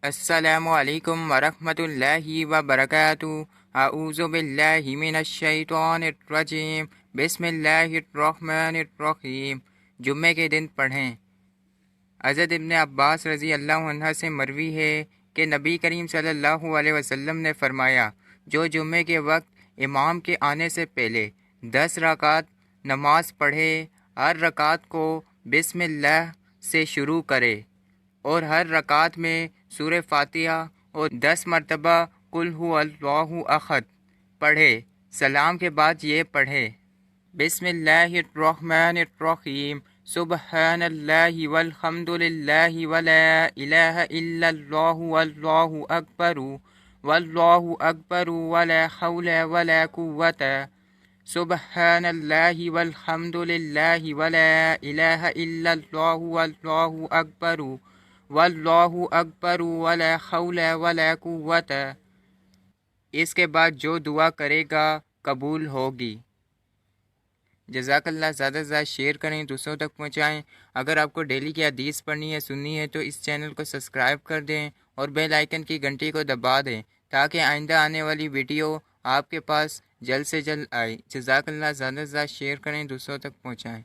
السلام علیکم ورحمۃ اللہ وبرکاتہ۔ اعوذ باللہ من الشیطان الرجیم، بسم اللہ الرحمن الرحیم۔ جمعے کے دن پڑھیں۔ حضرت ابن عباس رضی اللہ عنہ سے مروی ہے کہ نبی کریم صلی اللہ علیہ وسلم نے فرمایا، جو جمعے کے وقت امام کے آنے سے پہلے 10 رکعت نماز پڑھے، ہر رکعت کو بسم اللہ سے شروع کرے اور ہر رکعت میں سورہ فاتحہ اور 10 مرتبہ قل هو اللہ احد پڑھے، سلام کے بعد یہ پڑھے، بسم اللہ الرحمن الرحیم، سبحان اللہ والحمد للہ ولا الہ الا اللہ واللہ اکبر ولا حول ولا قوة، سبحان اللہ والحمد للہ ولا الہ الا اللہ واللہ اکبر واللہ اکبر ولا حول ولا قوة۔ اس کے بعد جو دعا کرے گا قبول ہوگی۔ جزاک اللہ۔ زیادہ سے زیادہ شیئر کریں، دوسروں تک پہنچائیں۔ اگر آپ کو ڈیلی کی حدیث پڑھنی ہے، سننی ہے تو اس چینل کو سبسکرائب کر دیں اور بیل آئیکن کی گھنٹی کو دبا دیں تاکہ آئندہ آنے والی ویڈیو آپ کے پاس جلد سے جلد آئے۔ جزاک اللہ۔ زیادہ سے زیادہ شیئر کریں، دوسروں تک پہنچائیں۔